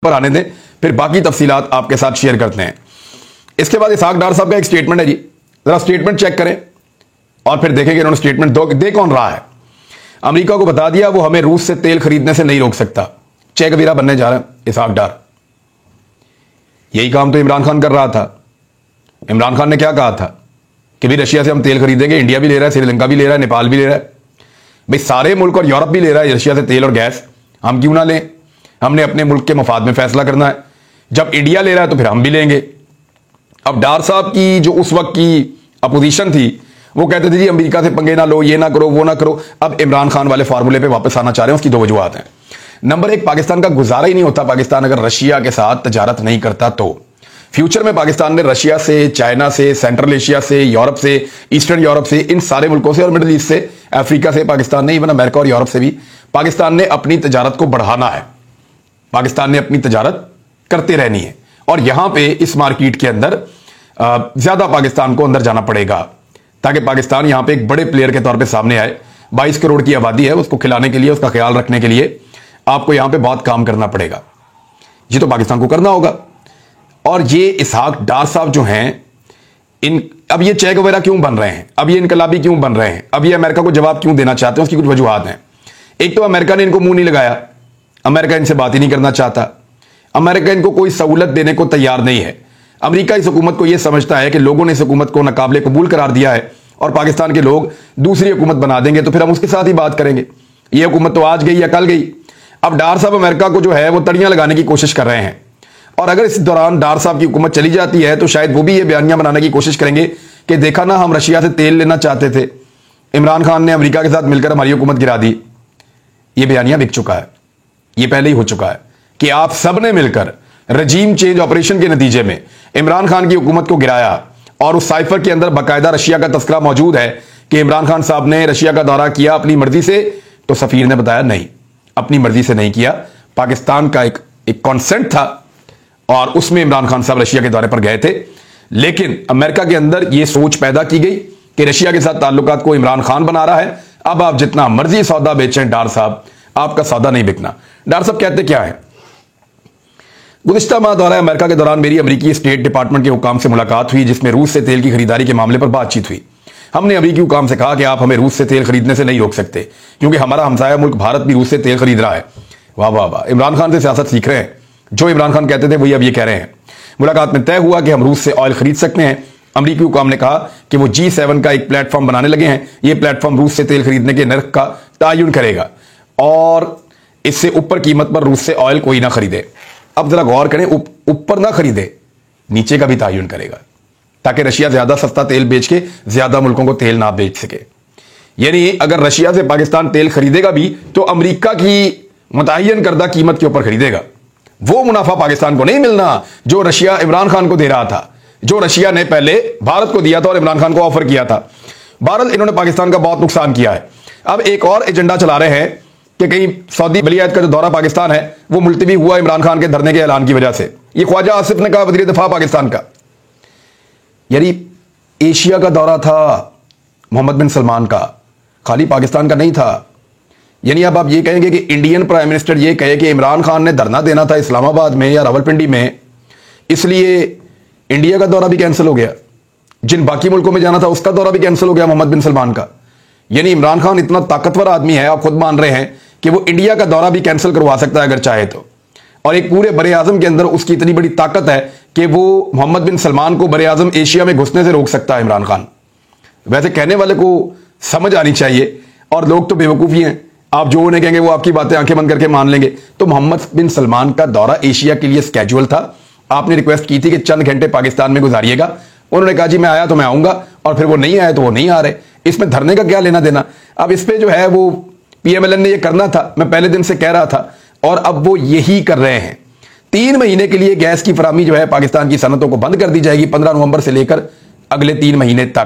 पर आने दें, फिर बाकी तफसीलात आपके साथ शेयर करते हैं। इसके बाद इसहाक डार साहब का एक स्टेटमेंट है जी, जरा स्टेटमेंट चेक करें और फिर देखेंगे इन्होंने स्टेटमेंट दे कौन रहा है। अमेरिका को बता दिया वो हमें रूस से तेल खरीदने से नहीं रोक सकता। चेक वीरा बनने जा रहा है इसहाक डार। यही काम तो इमरान खान कर रहा था। इमरान खान ने क्या कहा था कि भाई रशिया से हम तेल खरीदेंगे, इंडिया भी ले रहा है, श्रीलंका भी ले रहा है, नेपाल भी ले रहा है, भाई सारे मुल्क और यूरोप भी ले रहा है रशिया से तेल और गैस, हम क्यों ना लें? हमने अपने मुल्क के मफाद में फैसला करना है। जब इंडिया ले रहा है तो फिर हम भी लेंगे। अब डार साहब की जो उस वक्त की अपोजिशन थी वो कहते थे जी अमेरिका से पंगे ना लो, ये ना करो, वो ना करो। अब इमरान खान वाले फार्मूले पे वापस आना चाह रहे हैं। उसकी दो वजूहत हैं। नंबर एक, पाकिस्तान का गुजारा ही नहीं होता पाकिस्तान अगर रशिया के साथ तजारत नहीं करता तो। फ्यूचर में पाकिस्तान ने रशिया से, चाइना से, सेंट्रल एशिया से, यूरोप से, ईस्टर्न यूरोप से, इन सारे मुल्कों से और मिडिल ईस्ट से, अफ्रीका से पाकिस्तान ने, इवन अमेरिका और यूरोप से भी पाकिस्तान ने अपनी तजारत को बढ़ाना है। पाकिस्तान ने अपनी तजारत करते रहनी है और यहां पे इस मार्केट के अंदर ज्यादा पाकिस्तान को अंदर जाना पड़ेगा ताकि पाकिस्तान यहां पे एक बड़े प्लेयर के तौर पे सामने आए। 22 करोड़ की आबादी है, उसको खिलाने के लिए, उसका ख्याल रखने के लिए आपको यहां पे बहुत काम करना पड़ेगा। ये तो पाकिस्तान को करना होगा। और ये इसहाक डार साहब जो हैं, अब ये चेक वगैरह क्यों बन रहे हैं, अब ये इनकलाबी क्यों बन रहे हैं, अब ये अमेरिका को जवाब क्यों देना चाहते हैं, उसकी कुछ वजूहत हैं। एक तो अमेरिका ने इनको मुंह नहीं लगाया, अमेरिका इनसे बात ही नहीं करना चाहता, अमेरिका इनको कोई सहूलत देने को तैयार नहीं है। अमेरिका इस हुकूमत को यह समझता है कि लोगों ने इस हुकूमत को नाकाबिले कबूल करार दिया है और पाकिस्तान के लोग दूसरी हुकूमत बना देंगे तो फिर हम उसके साथ ही बात करेंगे। ये हुकूमत तो आज गई या कल गई। अब डार साहब अमेरिका को जो है वो तड़ियां लगाने की कोशिश कर रहे हैं और अगर इस दौरान डार साहब की हुकूमत चली जाती है तो शायद वो भी ये बयानियां बनाने की कोशिश करेंगे कि देखा ना, हम रशिया से तेल लेना चाहते थे, इमरान खान ने अमेरिका के साथ मिलकर हमारी हुकूमत गिरा दी। ये बयानियां बिक चुका है, ये पहले ही हो चुका है कि आप सब ने मिलकर रजीम चेंज ऑपरेशन के नतीजे में इमरान खान की हुकूमत को गिराया और उस साइफर के अंदर बाकायदा रशिया का तस्करा मौजूद है कि इमरान खान साहब ने रशिया का दौरा किया अपनी मर्जी से, तो सफीर ने बताया नहीं, अपनी मर्जी से नहीं किया, पाकिस्तान का एक कॉन्सेंट था और उसमें इमरान खान साहब रशिया के दौरे पर गए थे। लेकिन अमेरिका के अंदर यह सोच पैदा की गई कि रशिया के साथ ताल्लुकात को इमरान खान बना रहा है, अब आप जितना मर्जी सौदा बेचें डार साहब, आपका सौदा नहीं बिकना। डार साहब कहते क्या है, गुज़िश्ता माह दौरा अमेरिका के दौरान मेरी अमेरिकी स्टेट डिपार्टमेंट के हुकाम से मुलाकात हुई जिसमें रूस से तेल की खरीदारी के मामले पर बातचीत हुई। हमने अमेरिकी हुकाम से कहा कि आप हमें रूस से तेल खरीदने से नहीं रोक सकते क्योंकि हमारा हमसाया मुल्क भारत भी रूस से तेल खरीद रहा है। वाह वाह वाह, इमरान खान से सियासत सीख रहे हैं। जो इमरान खान कहते थे वही अब ये कह रहे हैं। मुलाकात में तय हुआ कि हम रूस से ऑयल खरीद सकते हैं। अमेरिकी हुकाम ने कहा कि वो G7 का एक प्लेटफॉर्म बनाने लगे हैं। ये प्लेटफॉर्म रूस से तेल खरीदने के नर्ख का तयन करेगा और इससे ऊपर कीमत पर रूस से ऑयल कोई ना खरीदे। अब जरा गौर करें, ऊपर ना खरीदे, नीचे का भी तयन करेगा ताकि रशिया ज्यादा सस्ता तेल बेच के ज्यादा मुल्कों को तेल ना बेच सके। यानी अगर रशिया से पाकिस्तान तेल खरीदेगा भी तो अमेरिका की मुतय्यन करदा कीमत के ऊपर खरीदेगा। वो मुनाफा पाकिस्तान को नहीं मिलना जो रशिया इमरान खान को दे रहा था, जो रशिया ने पहले भारत को दिया था और इमरान खान को ऑफर किया था। भारत, इन्होंने पाकिस्तान का बहुत नुकसान किया है। अब एक और एजेंडा चला रहे हैं कि कहीं सऊदी वलीअहद का जो दौरा पाकिस्तान है वो मुलतवी हुआ इमरान खान के धरने के ऐलान की वजह से। ये ख्वाजा आसिफ ने कहा, वज़ीर दिफा पाकिस्तान का। यानी एशिया का दौरा था मोहम्मद बिन सलमान का, खाली पाकिस्तान का नहीं था। यानी अब आप ये कहेंगे कि इंडियन प्राइम मिनिस्टर ये कहे कि इमरान खान ने धरना देना था इस्लामाबाद में या रावलपिंडी में, इसलिए इंडिया का दौरा भी कैंसिल हो गया, जिन बाकी मुल्कों में जाना था उसका दौरा भी कैंसिल हो गया मोहम्मद बिन सलमान का। यानी इमरान खान इतना ताकतवर आदमी है, आप खुद मान रहे हैं कि वो इंडिया का दौरा भी कैंसिल करवा सकता है अगर चाहे तो। और एक पूरे बरे आजम के अंदर उसकी इतनी बड़ी ताकत है कि वो मोहम्मद बिन सलमान को बरे आजम एशिया में घुसने से रोक सकता है इमरान खान। वैसे कहने वाले को समझ आनी चाहिए और लोग तो बेवकूफ़ ही हैं। आप जो उन्हें कहेंगे वो आपकी बातें आंखें बंद करके मान लेंगे। तो मोहम्मद बिन सलमान का दौरा एशिया के लिए स्केड्यूल था। आपने रिक्वेस्ट की थी कि चंद घंटे पाकिस्तान में गुजारिएगा, उन्होंने कहा जी मैं आया तो मैं आऊंगा, और फिर वो नहीं आए तो वो नहीं आ रहे। इसमें धरने का क्या लेना देना। अब इस पे जो है वो PMLN ने ये करना था, मैं पहले दिन से कह रहा था, और अब वो यही कर रहे हैं। 3 महीने के लिए गैस की फराहमी जो है पाकिस्तान की सनतों को बंद कर दी जाएगी 15 नवंबर से लेकर अगले 3 महीने तक।